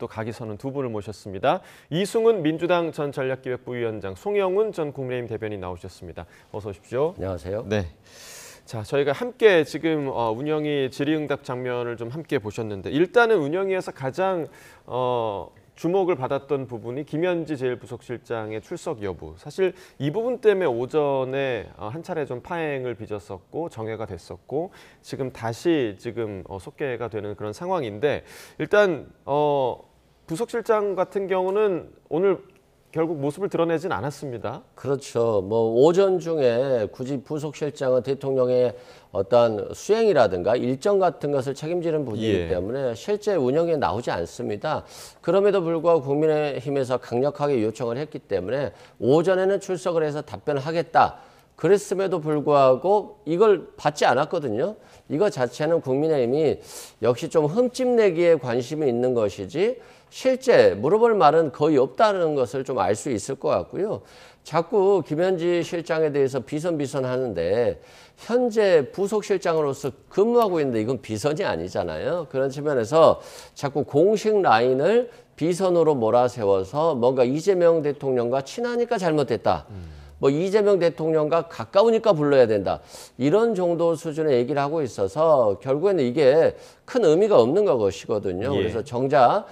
또 각이 서는 두 분을 모셨습니다. 이승훈 민주당 전 전략기획부위원장, 송영훈 전 국민의힘 대변인 나오셨습니다. 어서 오십시오. 안녕하세요. 네. 자, 저희가 함께 지금 운영위 질의응답 장면을 좀 함께 보셨는데 일단은 운영위에서 가장 주목을 받았던 부분이 김현지 제1부속실장의 출석 여부. 사실 이 부분 때문에 오전에 한 차례 좀 파행을 빚었었고 정회가 됐었고 지금 다시 속개가 되는 그런 상황인데 일단 부속실장 같은 경우는 오늘 결국 모습을 드러내진 않았습니다. 그렇죠. 뭐 오전 중에 굳이 부속실장은 대통령의 어떤 수행이라든가 일정 같은 것을 책임지는 분이기 때문에 실제 운영에 나오지 않습니다. 그럼에도 불구하고 국민의힘에서 강력하게 요청을 했기 때문에 오전에는 출석을 해서 답변을 하겠다. 그랬음에도 불구하고 이걸 받지 않았거든요. 이거 자체는 국민의힘이 역시 좀 흠집내기에 관심이 있는 것이지 실제 물어볼 말은 거의 없다는 것을 좀 알 수 있을 것 같고요. 자꾸 김현지 실장에 대해서 비선 하는데 현재 부속실장으로서 근무하고 있는데 이건 비선이 아니잖아요. 그런 측면에서 자꾸 공식 라인을 비선으로 몰아세워서 뭔가 이재명 대통령과 친하니까 잘못됐다. 뭐 이재명 대통령과 가까우니까 불러야 된다. 이런 정도 수준의 얘기를 하고 있어서 결국에는 이게 큰 의미가 없는 것이거든요. 그래서 정작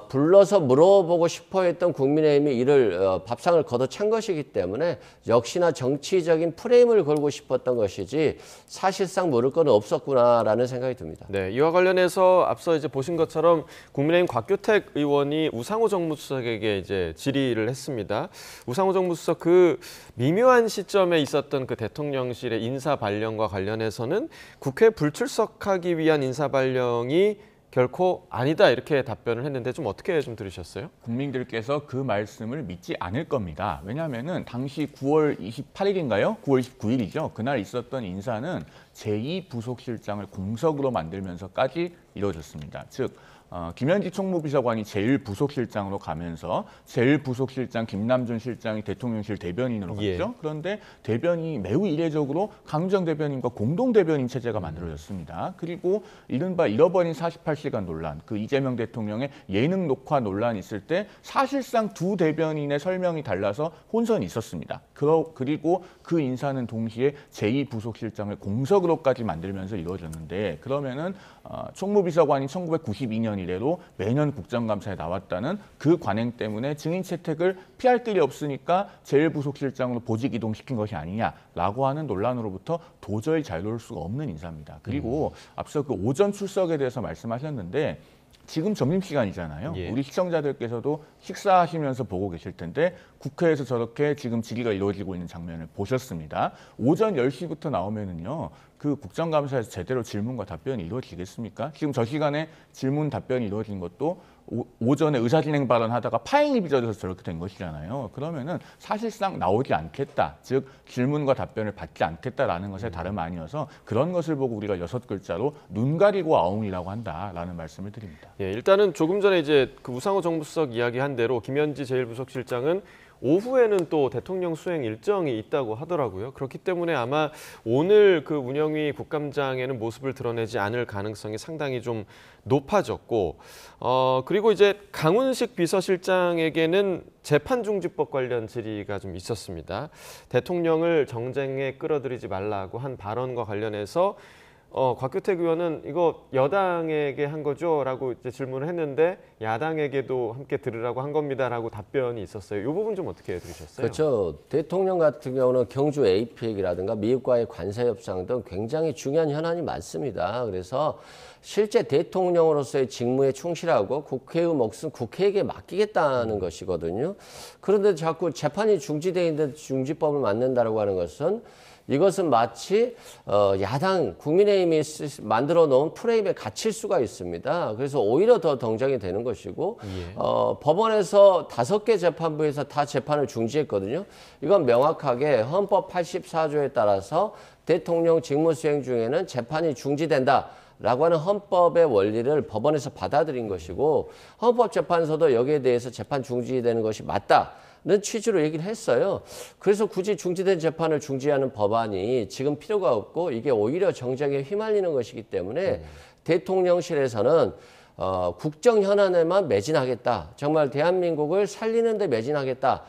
불러서 물어보고 싶어 했던 국민의힘이 이를 밥상을 걷어찬 것이기 때문에 역시나 정치적인 프레임을 걸고 싶었던 것이지 사실상 물을 건 없었구나라는 생각이 듭니다. 네, 이와 관련해서 앞서 이제 보신 것처럼 국민의힘 곽규택 의원이 우상호 정무수석에게 이제 질의를 했습니다. 우상호 정무수석 그 미묘한 시점에 있었던 그 대통령실의 인사 발령과 관련해서는 국회 불출석하기 위한 인사 발령이 결코 아니다 이렇게 답변을 했는데 좀 어떻게 좀 들으셨어요? 국민들께서 그 말씀을 믿지 않을 겁니다. 왜냐하면은 당시 9월 28일인가요? 9월 29일이죠. 그날 있었던 인사는 제2부속실장을 공석으로 만들면서까지 이루어졌습니다. 즉 김현지 총무비서관이 제1부속실장으로 가면서 제1부속실장 김남준 실장이 대통령실 대변인으로 갔죠. 그런데 대변인이 매우 이례적으로 강주정 대변인과 공동대변인 체제가 만들어졌습니다. 그리고 이른바 잃어버린 48시간 논란, 그 이재명 대통령의 예능 녹화 논란이 있을 때 사실상 두 대변인의 설명이 달라서 혼선이 있었습니다. 그리고 그 인사는 동시에 제2부속실장을 공석으로까지 만들면서 이루어졌는데 그러면은 총무비서관이 1992년 이래로 매년 국정감사에 나왔다는 그 관행 때문에 증인 채택을 피할 길이 없으니까 제1부속실장으로 보직 이동시킨 것이 아니냐라고 하는 논란으로부터 도저히 자유로울 수가 없는 인사입니다. 그리고 앞서 그 오전 출석에 대해서 말씀하셨는데 지금 점심시간이잖아요. 우리 시청자들께서도 식사하시면서 보고 계실 텐데 국회에서 저렇게 지금 질의가 이루어지고 있는 장면을 보셨습니다. 오전 10시부터 나오면은요. 그 국정감사에서 제대로 질문과 답변이 이루어지겠습니까? 지금 저 시간에 질문 답변이 이루어진 것도 오전에 의사진행 발언하다가 파행이 빚어져서 저렇게 된 것이잖아요. 그러면은 사실상 나오지 않겠다. 즉 질문과 답변을 받지 않겠다라는 것에 다름 아니어서 그런 것을 보고 우리가 6글자로 눈 가리고 아웅이라고 한다라는 말씀을 드립니다. 예, 일단은 조금 전에 이제 그 우상호 정무수석 이야기한 대로 김현지 제1부속실장은 오후에는 또 대통령 수행 일정이 있다고 하더라고요. 그렇기 때문에 아마 오늘 그 운영위 국감장에는 모습을 드러내지 않을 가능성이 상당히 좀 높아졌고 그리고 이제 강훈식 비서실장에게는 재판중지법 관련 질의가 좀 있었습니다. 대통령을 정쟁에 끌어들이지 말라고 한 발언과 관련해서 곽규택 의원은 이거 여당에게 한 거죠? 라고 이제 질문을 했는데 야당에게도 함께 들으라고 한 겁니다라고 답변이 있었어요. 이 부분 좀 어떻게 들으셨어요? 그렇죠. 대통령 같은 경우는 경주 APEC이라든가 미국과의 관세 협상 등 굉장히 중요한 현안이 많습니다. 그래서 실제 대통령으로서의 직무에 충실하고 국회의 몫은 국회에게 맡기겠다는 것이거든요. 그런데 자꾸 재판이 중지되어 있는데 중지법을 만든다고 하는 것은 이것은 마치 야당 국민의힘이 만들어 놓은 프레임에 갇힐 수가 있습니다. 그래서 오히려 더 동정이 되는 것이고 법원에서 5개 재판부에서 다 재판을 중지했거든요. 이건 명확하게 헌법 84조에 따라서 대통령 직무 수행 중에는 재판이 중지된다. 라고 하는 헌법의 원리를 법원에서 받아들인 것이고 헌법재판소도 여기에 대해서 재판 중지되는 것이 맞다는 취지로 얘기를 했어요. 그래서 굳이 중지된 재판을 중지하는 법안이 지금 필요가 없고 이게 오히려 정쟁에 휘말리는 것이기 때문에 대통령실에서는 국정 현안에만 매진하겠다. 정말 대한민국을 살리는 데 매진하겠다.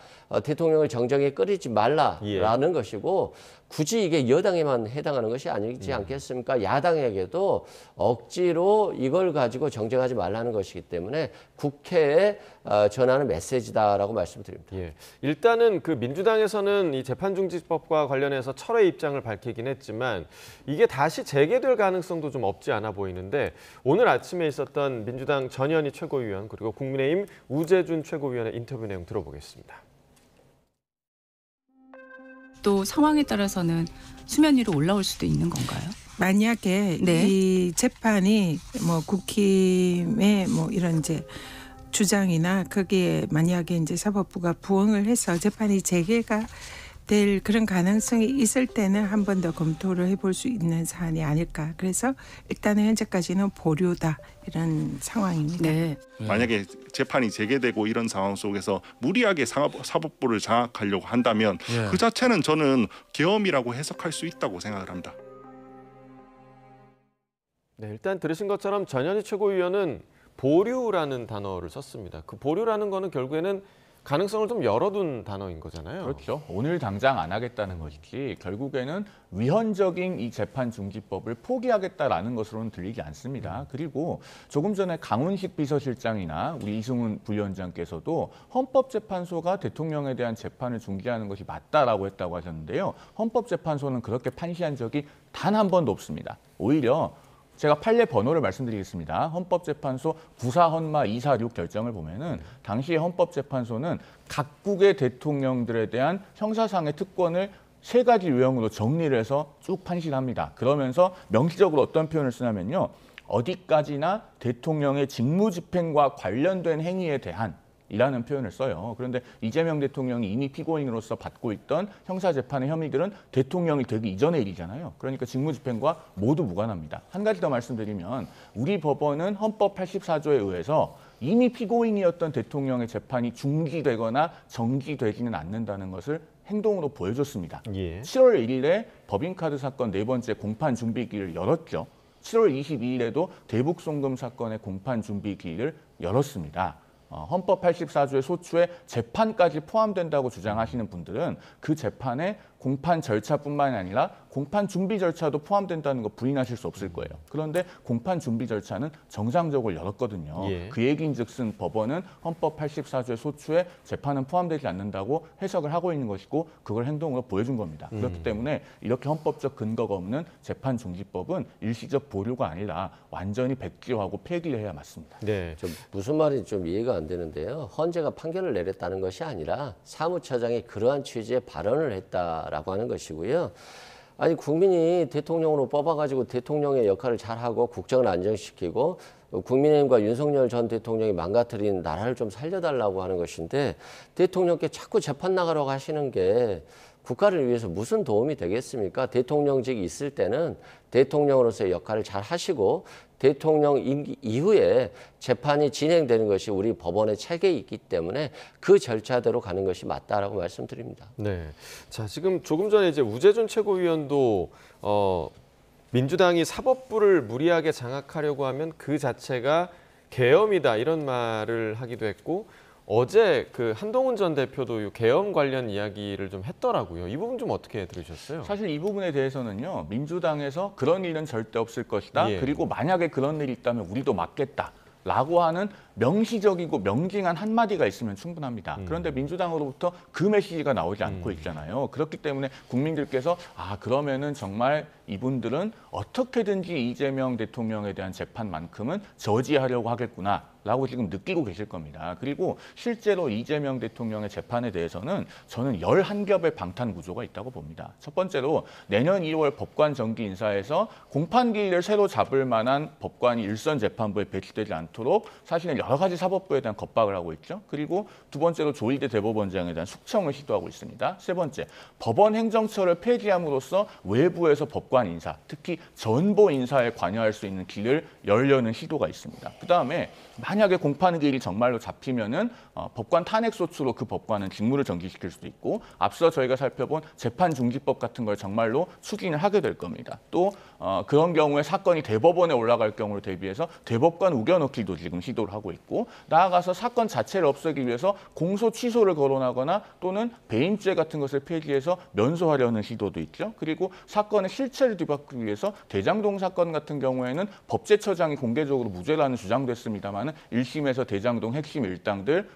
대통령을 정정에 끌이지 말라라는 것이고 굳이 이게 여당에만 해당하는 것이 아니지 않겠습니까? 야당에게도 억지로 이걸 가지고 정정하지 말라는 것이기 때문에 국회에 전하는 메시지다라고 말씀드립니다. 예. 일단은 그 민주당에서는 이 재판중지법과 관련해서 철회 입장을 밝히긴 했지만 이게 다시 재개될 가능성도 좀 없지 않아 보이는데 오늘 아침에 있었던 민주당 전현희 최고위원 그리고 국민의힘 우재준 최고위원의 인터뷰 내용 들어보겠습니다. 또 상황에 따라서는 수면 위로 올라올 수도 있는 건가요? 만약에 네. 이 재판이 뭐 국힘의 뭐 이런 이제 주장이나 거기에 만약에 이제 사법부가 부응을 해서 재판이 재개가 될 그런 가능성이 있을 때는 한 번 더 검토를 해볼 수 있는 사안이 아닐까. 그래서 일단은 현재까지는 보류다 이런 상황입니다. 네. 만약에 재판이 재개되고 이런 상황 속에서 무리하게 사법부를 장악하려고 한다면 그 자체는 저는 계엄이라고 해석할 수 있다고 생각을 합니다. 네, 일단 들으신 것처럼 전현희 최고위원은 보류라는 단어를 썼습니다. 그 보류라는 거는 결국에는 가능성을 좀 열어둔 단어인 거잖아요. 그렇죠. 오늘 당장 안 하겠다는 것이지 결국에는 위헌적인 이 재판중지법을 포기하겠다라는 것으로는 들리지 않습니다. 그리고 조금 전에 강훈식 비서실장이나 우리 이승훈 부위원장께서도 헌법재판소가 대통령에 대한 재판을 중지하는 것이 맞다라고 했다고 하셨는데요. 헌법재판소는 그렇게 판시한 적이 단 한 번도 없습니다. 오히려 제가 판례 번호를 말씀드리겠습니다. 헌법재판소 부사헌마 246 결정을 보면은 당시에 헌법재판소는 각국의 대통령들에 대한 형사상의 특권을 3가지 유형으로 정리를 해서 쭉 판시합니다. 그러면서 명시적으로 어떤 표현을 쓰냐면요. 어디까지나 대통령의 직무집행과 관련된 행위에 대한 이라는 표현을 써요. 그런데 이재명 대통령이 이미 피고인으로서 받고 있던 형사재판의 혐의들은 대통령이 되기 이전의 일이잖아요. 그러니까 직무집행과 모두 무관합니다. 한 가지 더 말씀드리면 우리 법원은 헌법 84조에 의해서 이미 피고인이었던 대통령의 재판이 중지되거나 정지되지는 않는다는 것을 행동으로 보여줬습니다. 예. 7월 1일에 법인카드 사건 4번째 공판 준비기일을 열었죠. 7월 22일에도 대북송금 사건의 공판 준비기일을 열었습니다. 헌법 84조의 소추에 재판까지 포함된다고 주장하시는 분들은 그 재판에 공판 절차뿐만이 아니라 공판 준비 절차도 포함된다는 거 부인하실 수 없을 거예요. 그런데 공판 준비 절차는 정상적으로 열었거든요. 예. 그 얘기인즉슨 법원은 헌법 84조의 소추에 재판은 포함되지 않는다고 해석을 하고 있는 것이고 그걸 행동으로 보여준 겁니다. 그렇기 때문에 이렇게 헌법적 근거가 없는 재판중지법은 일시적 보류가 아니라 완전히 백지화하고 폐기를 해야 맞습니다. 네. 좀 무슨 말인지 좀 이해가 안 되는데요. 헌재가 판결을 내렸다는 것이 아니라 사무처장이 그러한 취지의 발언을 했다라고 하는 것이고요. 아니 국민이 대통령으로 뽑아가지고 대통령의 역할을 잘하고 국정을 안정시키고 국민의힘과 윤석열 전 대통령이 망가뜨린 나라를 좀 살려달라고 하는 것인데 대통령께 자꾸 재판 나가라고 하시는 게 국가를 위해서 무슨 도움이 되겠습니까? 대통령직이 있을 때는 대통령으로서의 역할을 잘 하시고 대통령 임기 이후에 재판이 진행되는 것이 우리 법원의 체계에 있기 때문에 그 절차대로 가는 것이 맞다라고 말씀드립니다. 네. 자, 지금 조금 전에 이제 우재준 최고위원도 민주당이 사법부를 무리하게 장악하려고 하면 그 자체가 계엄이다 이런 말을 하기도 했고 어제 그 한동훈 전 대표도 이 계엄 관련 이야기를 좀 했더라고요. 이 부분 좀 어떻게 들으셨어요? 사실 이 부분에 대해서는요. 민주당에서 그런 일은 절대 없을 것이다. 예. 그리고 만약에 그런 일이 있다면 우리도 막겠다. 라고 하는 명시적이고 명징한 한마디가 있으면 충분합니다. 그런데 민주당으로부터 그 메시지가 나오지 않고 있잖아요. 그렇기 때문에 국민들께서 그러면은 정말 이분들은 어떻게든지 이재명 대통령에 대한 재판만큼은 저지하려고 하겠구나 라고 지금 느끼고 계실 겁니다. 그리고 실제로 이재명 대통령의 재판에 대해서는 저는 11겹의 방탄 구조가 있다고 봅니다. 첫 번째로 내년 2월 법관 정기 인사에서 공판기일을 새로 잡을 만한 법관이 일선 재판부에 배치되지 않도록 사실은 여러 가지 사법부에 대한 겁박을 하고 있죠. 그리고 두 번째로 조희대 대법원장에 대한 숙청을 시도하고 있습니다. 세 번째, 법원 행정처를 폐지함으로써 외부에서 법관 인사, 특히 전보 인사에 관여할 수 있는 길을 열려는 시도가 있습니다. 그다음에 만약에 공판 기일이 정말로 잡히면은 법관 탄핵 소추로 그 법관은 직무를 정지시킬 수도 있고 앞서 저희가 살펴본 재판 중지법 같은 걸 정말로 추진을 하게 될 겁니다. 또 그런 경우에 사건이 대법원에 올라갈 경우를 대비해서 대법관 우겨넣기도 지금 시도를 하고 있고 나아가서 사건 자체를 없애기 위해서 공소 취소를 거론하거나 또는 배임죄 같은 것을 폐지해서 면소하려는 시도도 있죠. 그리고 사건의 실체를 뒤바꾸기 위해서 대장동 사건 같은 경우에는 법제처장이 공개적으로 무죄라는 주장도 했습니다만 1심에서 대장동 핵심 일당들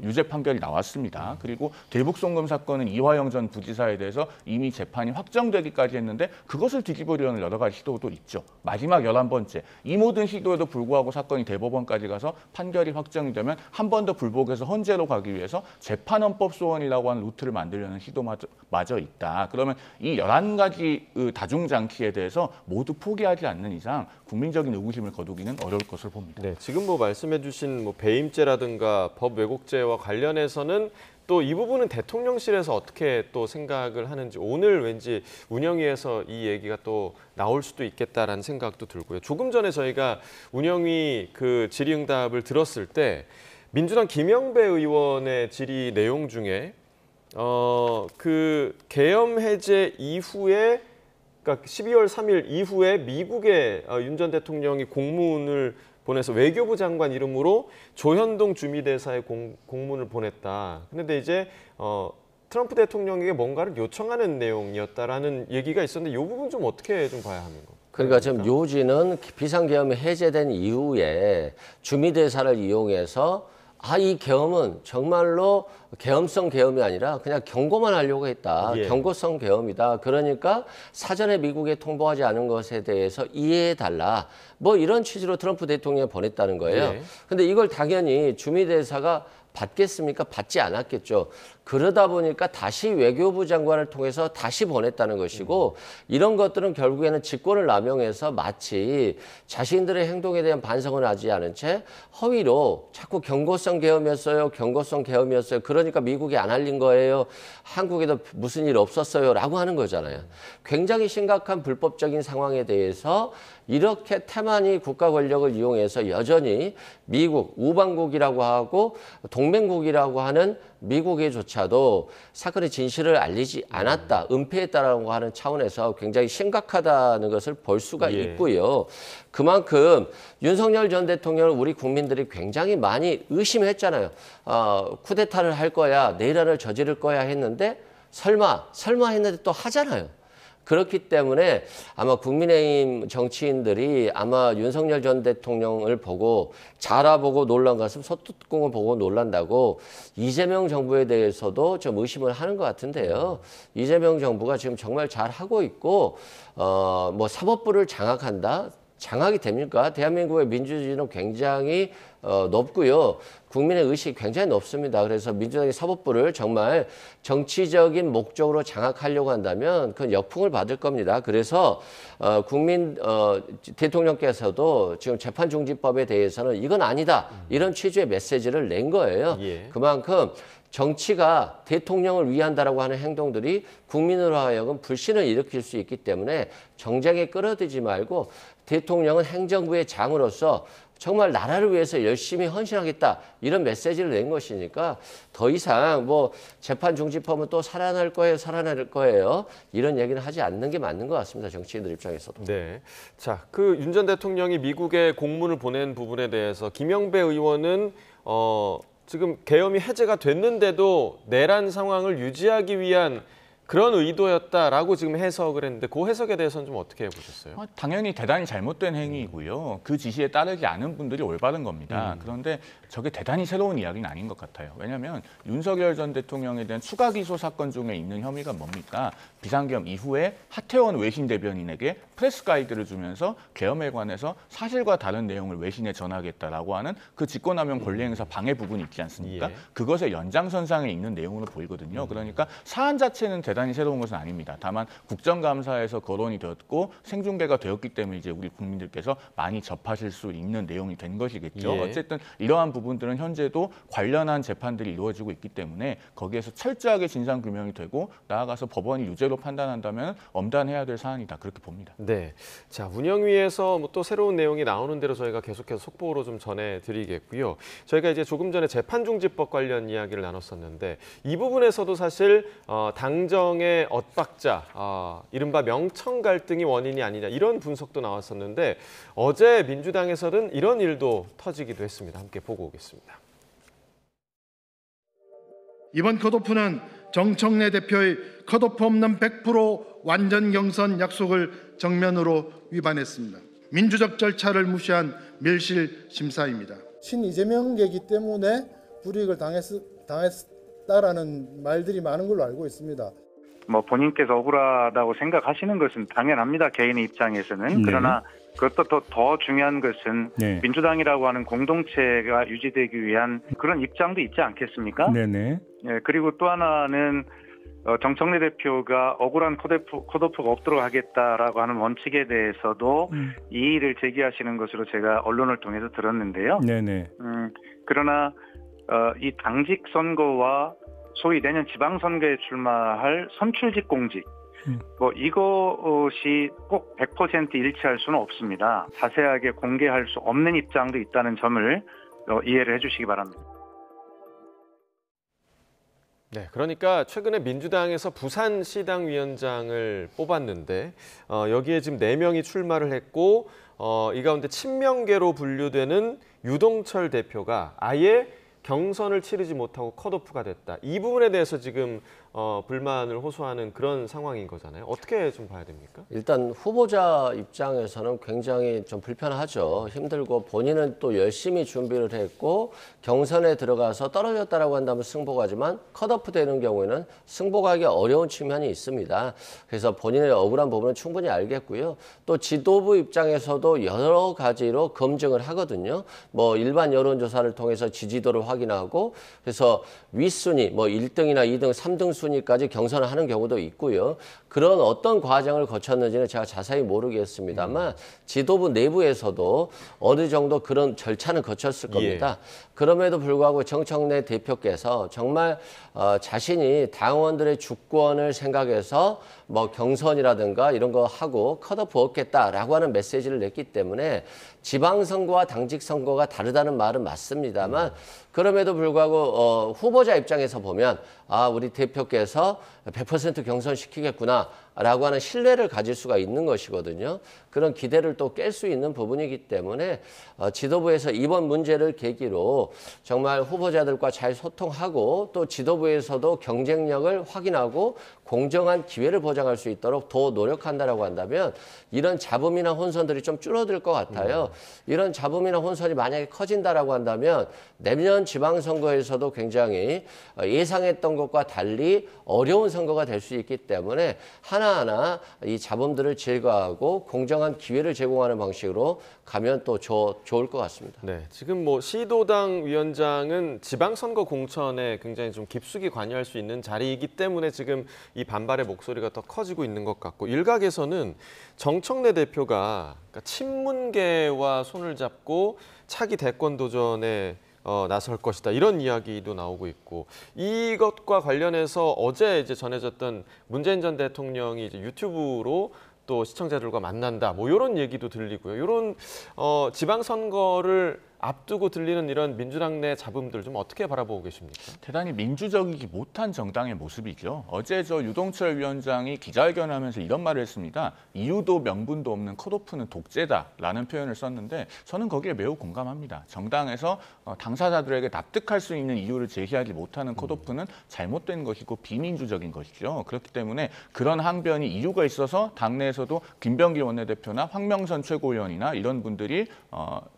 유죄 판결이 나왔습니다. 그리고 대북송금 사건은 이화영 전 부지사에 대해서 이미 재판이 확정되기까지 했는데 그것을 뒤집으려는 여러 가지 시도도 있죠. 마지막 11번째. 이 모든 시도에도 불구하고 사건이 대법원까지 가서 판결이 확정이 되면 한 번 더 불복해서 헌재로 가기 위해서 재판헌법 소원이라고 하는 루트를 만들려는 시도마저 있다. 그러면 이 11가지 다중장치에 대해서 모두 포기하지 않는 이상 국민적인 의구심을 거두기는 어려울 것으로 봅니다. 네, 지금 뭐 말씀해주신 뭐 배임죄라든가 법 왜곡죄와 관련해서는 또 이 부분은 대통령실에서 어떻게 또 생각을 하는지 오늘 왠지 운영위에서 이 얘기가 또 나올 수도 있겠다라는 생각도 들고요. 조금 전에 저희가 운영위 그 질의응답을 들었을 때 민주당 김영배 의원의 질의 내용 중에 그 계엄 해제 이후에 그러니까 12월 3일 이후에 미국에 윤 전 대통령이 공문을 보내서 외교부 장관 이름으로 조현동 주미대사의 공문을 보냈다. 그런데 이제 트럼프 대통령에게 뭔가를 요청하는 내용이었다라는 얘기가 있었는데 이 부분 좀 어떻게 좀 봐야 하는 거? 그러니까 지금 요지는 비상계엄이 해제된 이후에 주미대사를 이용해서 이 계엄은 정말로 계엄성 계엄이 아니라 그냥 경고만 하려고 했다. 예. 경고성 계엄이다. 그러니까 사전에 미국에 통보하지 않은 것에 대해서 이해해달라. 뭐 이런 취지로 트럼프 대통령이 보냈다는 거예요. 근데 이걸 당연히 주미대사가 받겠습니까? 받지 않았겠죠. 그러다 보니까 다시 외교부 장관을 통해서 다시 보냈다는 것이고 이런 것들은 결국에는 직권을 남용해서 마치 자신들의 행동에 대한 반성을 하지 않은 채 허위로 자꾸 경고성 계엄이었어요. 경고성 계엄이었어요. 그러니까 미국이 안 알린 거예요. 한국에도 무슨 일 없었어요. 라고 하는 거잖아요. 굉장히 심각한 불법적인 상황에 대해서 이렇게 태만히 국가 권력을 이용해서 여전히 미국, 우방국이라고 하고 동맹국이라고 하는 미국에조차도 사건의 진실을 알리지 않았다, 은폐했다라고 하는 차원에서 굉장히 심각하다는 것을 볼 수가 있고요. 그만큼 윤석열 전 대통령을 우리 국민들이 굉장히 많이 의심했잖아요. 쿠데타를 할 거야, 내란을 저지를 거야 했는데 설마 했는데 또 하잖아요. 그렇기 때문에 아마 국민의힘 정치인들이 아마 윤석열 전 대통령을 보고 잘 알아보고 놀란 것은 소뚜껑을 보고 놀란다고 이재명 정부에 대해서도 좀 의심을 하는 것 같은데요. 이재명 정부가 지금 정말 잘 하고 있고 뭐 사법부를 장악한다? 장악이 됩니까? 대한민국의 민주주의는 굉장히 높고요. 국민의 의식이 굉장히 높습니다. 그래서 민주당의 사법부를 정말 정치적인 목적으로 장악하려고 한다면 그건 역풍을 받을 겁니다. 그래서 대통령께서도 지금 재판중지법에 대해서는 이건 아니다. 이런 취지의 메시지를 낸 거예요. 그만큼 정치가 대통령을 위한다라고 하는 행동들이 국민으로 하여금 불신을 일으킬 수 있기 때문에 정쟁에 끌어들이지 말고 대통령은 행정부의 장으로서 정말 나라를 위해서 열심히 헌신하겠다 이런 메시지를 낸 것이니까 더 이상 뭐 재판 중지법은 또 살아날 거예요 이런 얘기는 하지 않는 게 맞는 것 같습니다. 정치인들 입장에서도. 네, 자, 그 윤 전 대통령이 미국에 공문을 보낸 부분에 대해서 김영배 의원은 지금 계엄이 해제가 됐는데도 내란 상황을 유지하기 위한 그런 의도였다라고 지금 해석을 했는데 그 해석에 대해서는 좀 어떻게 보셨어요? 당연히 대단히 잘못된 행위이고요. 그 지시에 따르지 않은 분들이 올바른 겁니다. 그런데 저게 대단히 새로운 이야기는 아닌 것 같아요. 왜냐하면 윤석열 전 대통령에 대한 추가 기소 사건 중에 있는 혐의가 뭡니까? 비상계엄 이후에 하태원 외신 대변인에게 프레스 가이드를 주면서 계엄에 관해서 사실과 다른 내용을 외신에 전하겠다라고 하는 그 직권남용 권리행사 방해 부분이 있지 않습니까? 그것의 연장선상에 있는 내용으로 보이거든요. 그러니까 사안 자체는 대단히 새로운 것은 아닙니다. 다만 국정감사에서 거론이 되었고 생중계가 되었기 때문에 이제 우리 국민들께서 많이 접하실 수 있는 내용이 된 것이겠죠. 예. 어쨌든 이러한 부분들은 현재도 관련한 재판들이 이루어지고 있기 때문에 거기에서 철저하게 진상 규명이 되고 나아가서 법원이 유죄로 판단한다면 엄단해야 될 사안이다 그렇게 봅니다. 네, 자 운영위에서 뭐 또 새로운 내용이 나오는 대로 저희가 계속해서 속보로 좀 전해드리겠고요. 저희가 이제 조금 전에 재판중지법 관련 이야기를 나눴었는데 이 부분에서도 사실 당정의 엇박자, 이른바 명청 갈등이 원인이 아니냐 이런 분석도 나왔었는데 어제 민주당에서는 이런 일도 터지기도 했습니다. 함께 보고 오겠습니다. 이번 컷오프는 정청래 대표의 컷오프 없는 100% 완전 경선 약속을 정면으로 위반했습니다. 민주적 절차를 무시한 밀실 심사입니다. 친이재명계이기 때문에 불이익을 당했다라는 말들이 많은 걸로 알고 있습니다. 본인께서 억울하다고 생각하시는 것은 당연합니다. 개인의 입장에서는. 그러나 그것도 더 중요한 것은 민주당이라고 하는 공동체가 유지되기 위한 그런 입장도 있지 않겠습니까? 네네. 예, 그리고 또 하나는 정청래 대표가 억울한 컷오프가 없도록 하겠다라고 하는 원칙에 대해서도 이의를 제기하시는 것으로 제가 언론을 통해서 들었는데요. 네네. 그러나 이 당직 선거와 소위 내년 지방선거에 출마할 선출직 공직 이것이 꼭 100% 일치할 수는 없습니다. 자세하게 공개할 수 없는 입장도 있다는 점을 이해를 해주시기 바랍니다. 네, 그러니까 최근에 민주당에서 부산시당 위원장을 뽑았는데 여기에 지금 4명이 출마를 했고 이 가운데 친명계로 분류되는 유동철 대표가 아예 경선을 치르지 못하고 컷오프가 됐다. 이 부분에 대해서 지금 불만을 호소하는 그런 상황인 거잖아요. 어떻게 좀 봐야 됩니까? 일단 후보자 입장에서는 굉장히 좀 불편하죠. 힘들고 본인은 또 열심히 준비를 했고 경선에 들어가서 떨어졌다라고 한다면 승복하지만 컷오프 되는 경우에는 승복하기 어려운 측면이 있습니다. 그래서 본인의 억울한 부분은 충분히 알겠고요. 또 지도부 입장에서도 여러 가지로 검증을 하거든요. 일반 여론조사를 통해서 지지도를 확인하고 그래서 윗순위 1등이나 2등, 3등 순위까지 경선을 하는 경우도 있고요. 그런 어떤 과정을 거쳤는지는 제가 자세히 모르겠습니다만 지도부 내부에서도 어느 정도 그런 절차는 거쳤을 겁니다. 그럼에도 불구하고 정청래 대표께서 정말 자신이 당원들의 주권을 생각해서 경선이라든가 이런 거 하고 컷오프 얻겠다라고 하는 메시지를 냈기 때문에 지방선거와 당직선거가 다르다는 말은 맞습니다만 그럼에도 불구하고 후보자 입장에서 보면 우리 대표께서 100% 경선시키겠구나 라고 하는 신뢰를 가질 수가 있는 것이거든요. 그런 기대를 또 깰 수 있는 부분이기 때문에 지도부에서 이번 문제를 계기로 정말 후보자들과 잘 소통하고 또 지도부에서도 경쟁력을 확인하고 공정한 기회를 보장할 수 있도록 더 노력한다라고 한다면 이런 잡음이나 혼선들이 좀 줄어들 것 같아요. 이런 잡음이나 혼선이 만약에 커진다라고 한다면 내년 지방선거에서도 굉장히 예상했던 것과 달리 어려운 선거가 될 수 있기 때문에 하나하나 이 잡음들을 제거하고 공정한 기회를 제공하는 방식으로 가면 또 좋을 것 같습니다. 네, 지금 시도당 위원장은 지방선거 공천에 굉장히 좀 깊숙이 관여할 수 있는 자리이기 때문에 지금 이 반발의 목소리가 더 커지고 있는 것 같고 일각에서는 정청래 대표가 친문계와 손을 잡고 차기 대권 도전에 나설 것이다 이런 이야기도 나오고 있고 이것과 관련해서 어제 이제 전해졌던 문재인 전 대통령이 이제 유튜브로 또 시청자들과 만난다 이런 얘기도 들리고요. 이런 지방선거를 앞두고 들리는 이런 민주당 내 잡음들 좀 어떻게 바라보고 계십니까? 대단히 민주적이지 못한 정당의 모습이죠. 어제 유동철 위원장이 기자회견하면서 이런 말을 했습니다. 이유도 명분도 없는 컷오프는 독재다라는 표현을 썼는데 저는 거기에 매우 공감합니다. 정당에서 당사자들에게 납득할 수 있는 이유를 제시하지 못하는 컷오프는 잘못된 것이고 비민주적인 것이죠. 그렇기 때문에 그런 항변이 이유가 있어서 당내에서도 김병길 원내대표나 황명선 최고위원이나 이런 분들이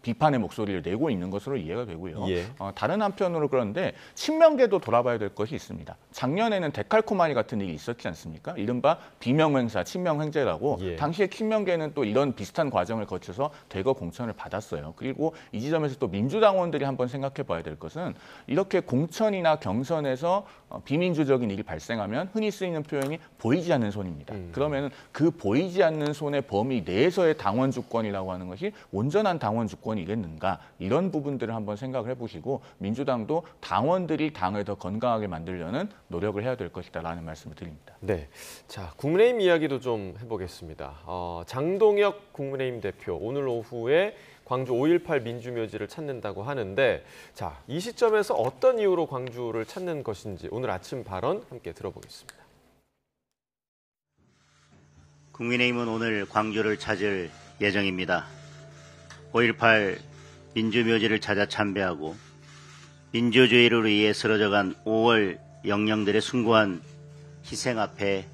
비판의 목소리를 내고 되고 있는 것으로 이해가 되고요. 예. 다른 한편으로 그런데 친명계도 돌아봐야 될 것이 있습니다. 작년에는 데칼코마니 같은 일이 있었지 않습니까? 이른바 비명행사, 친명횡재라고 예. 당시에 친명계는 또 이런 비슷한 과정을 거쳐서 대거 공천을 받았어요. 그리고 이 지점에서 또 민주당원들이 한번 생각해 봐야 될 것은 이렇게 공천이나 경선에서 비민주적인 일이 발생하면 흔히 쓰이는 표현이 보이지 않는 손입니다. 그러면 그 보이지 않는 손의 범위 내에서의 당원 주권이라고 하는 것이 온전한 당원 주권이겠는가, 이런 부분들을 한번 생각을 해보시고 민주당도 당원들이 당을 더 건강하게 만들려는 노력을 해야 될 것이다라는 말씀을 드립니다. 네, 자 국민의힘 이야기도 좀 해보겠습니다. 장동혁 국민의힘 대표 오늘 오후에 광주 5.18 민주묘지를 찾는다고 하는데, 자, 이 시점에서 어떤 이유로 광주를 찾는 것인지 오늘 아침 발언 함께 들어보겠습니다. 국민의힘은 오늘 광주를 찾을 예정입니다. 5.18 민주묘지를 찾아 참배하고 민주주의를 위해 쓰러져간 5월 영령들의 숭고한 희생 앞에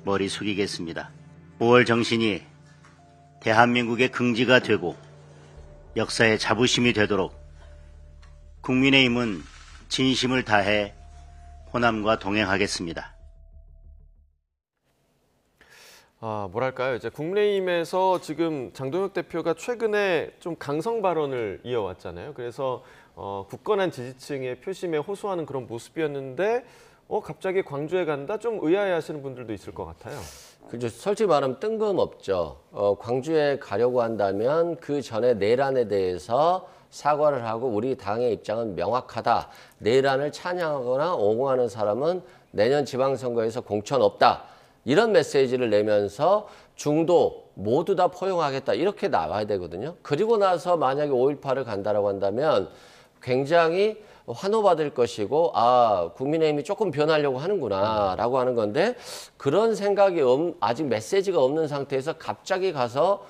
머리 숙이겠습니다. 5월 정신이 대한민국의 긍지가 되고 역사의 자부심이 되도록 국민의힘은 진심을 다해 호남과 동행하겠습니다. 뭐랄까요? 이제 국민의힘에서 지금 장동혁 대표가 최근에 좀 강성 발언을 이어왔잖아요. 그래서 굳건한 지지층의 표심에 호소하는 그런 모습이었는데 갑자기 광주에 간다? 좀 의아해하시는 분들도 있을 것 같아요. 그죠. 솔직히 말하면 뜬금없죠. 광주에 가려고 한다면 그 전에 내란에 대해서 사과를 하고 우리 당의 입장은 명확하다. 내란을 찬양하거나 옹호하는 사람은 내년 지방선거에서 공천 없다. 이런 메시지를 내면서 중도 모두 다 포용하겠다. 이렇게 나와야 되거든요. 그리고 나서 만약에 5.18을 간다라고 한다면 굉장히 환호받을 것이고, 국민의힘이 조금 변하려고 하는구나 라고 하는 건데, 그런 생각이 아직 메시지가 없는 상태에서 갑자기 가서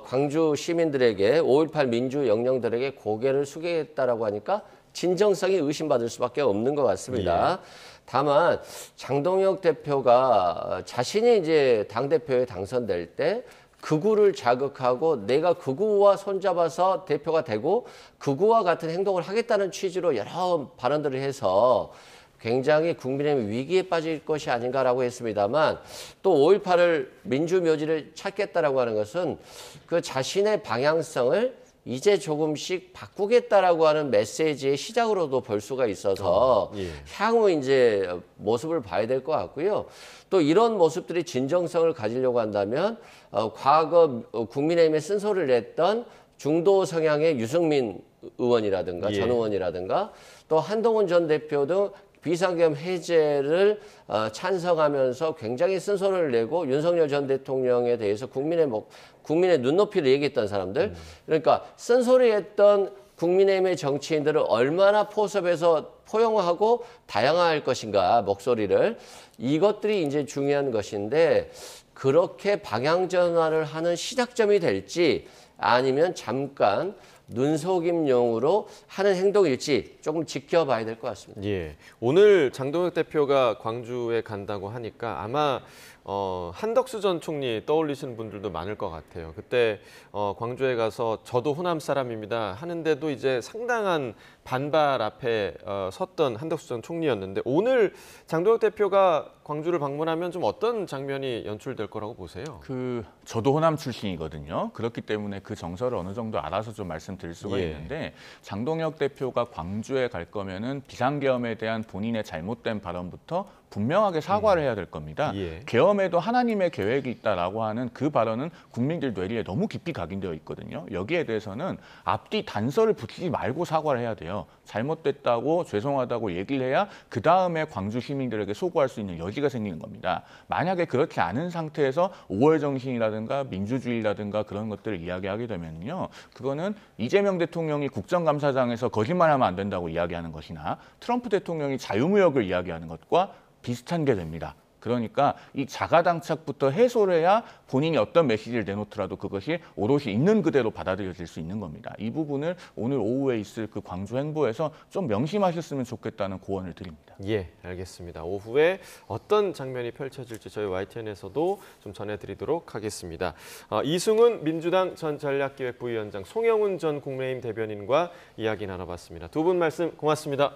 광주 시민들에게 5.18 민주 영령들에게 고개를 숙이겠다라고 하니까 진정성이 의심받을 수밖에 없는 것 같습니다. 예. 다만 장동혁 대표가 자신이 이제 당대표에 당선될 때 극우를 자극하고 내가 극우와 손잡아서 대표가 되고 극우와 같은 행동을 하겠다는 취지로 여러 발언들을 해서 굉장히 국민의힘 위기에 빠질 것이 아닌가라고 했습니다만, 또 5.18을 민주묘지를 찾겠다라고 하는 것은 그 자신의 방향성을 이제 조금씩 바꾸겠다라고 하는 메시지의 시작으로도 볼 수가 있어서 향후 이제 모습을 봐야 될 것 같고요. 또 이런 모습들이 진정성을 가지려고 한다면 과거 국민의힘에 쓴소리를 냈던 중도 성향의 유승민 의원이라든가 전 의원이라든가 또 한동훈 전 대표 등 비상계엄 해제를 찬성하면서 굉장히 쓴소리를 내고 윤석열 전 대통령에 대해서 국민의 눈높이를 얘기했던 사람들, 그러니까 쓴소리했던 국민의힘의 정치인들을 얼마나 포섭해서 포용하고 다양화할 것인가, 목소리를. 이것들이 이제 중요한 것인데, 그렇게 방향 전환을 하는 시작점이 될지 아니면 잠깐 눈속임용으로 하는 행동일지 조금 지켜봐야 될 것 같습니다. 예, 오늘 장동혁 대표가 광주에 간다고 하니까 아마 한덕수 전 총리 떠올리시는 분들도 많을 것 같아요. 그때 광주에 가서 저도 호남 사람입니다 하는데도 이제 상당한 반발 앞에 섰던 한덕수 전 총리였는데, 오늘 장동혁 대표가 광주를 방문하면 좀 어떤 장면이 연출될 거라고 보세요? 저도 호남 출신이거든요. 그렇기 때문에 그 정서를 어느 정도 알아서 좀 말씀드릴 수가 있는데, 장동혁 대표가 광주에 갈 거면은 비상계엄에 대한 본인의 잘못된 발언부터 분명하게 사과를 해야 될 겁니다. 계엄에도 하나님의 계획이 있다라고 하는 그 발언은 국민들 뇌리에 너무 깊이 각인되어 있거든요. 여기에 대해서는 앞뒤 단서를 붙이지 말고 사과를 해야 돼요. 잘못됐다고 죄송하다고 얘기를 해야 그 다음에 광주 시민들에게 소구할 수 있는 여지가 생기는 겁니다. 만약에 그렇지 않은 상태에서 5월 정신이라든가 민주주의라든가 그런 것들을 이야기하게 되면요, 그거는 이재명 대통령이 국정감사장에서 거짓말하면 안 된다고 이야기하는 것이나 트럼프 대통령이 자유무역을 이야기하는 것과 비슷한 게 됩니다. 그러니까 이 자가당착부터 해소를 해야 본인이 어떤 메시지를 내놓더라도 그것이 오롯이 있는 그대로 받아들여질 수 있는 겁니다. 이 부분을 오늘 오후에 있을 그 광주 행보에서 좀 명심하셨으면 좋겠다는 고언을 드립니다. 예, 알겠습니다. 오후에 어떤 장면이 펼쳐질지 저희 YTN에서도 좀 전해드리도록 하겠습니다. 이승훈 민주당 전 전략기획부위원장, 송영훈 전 국민의힘 대변인과 이야기 나눠봤습니다. 두 분 말씀 고맙습니다.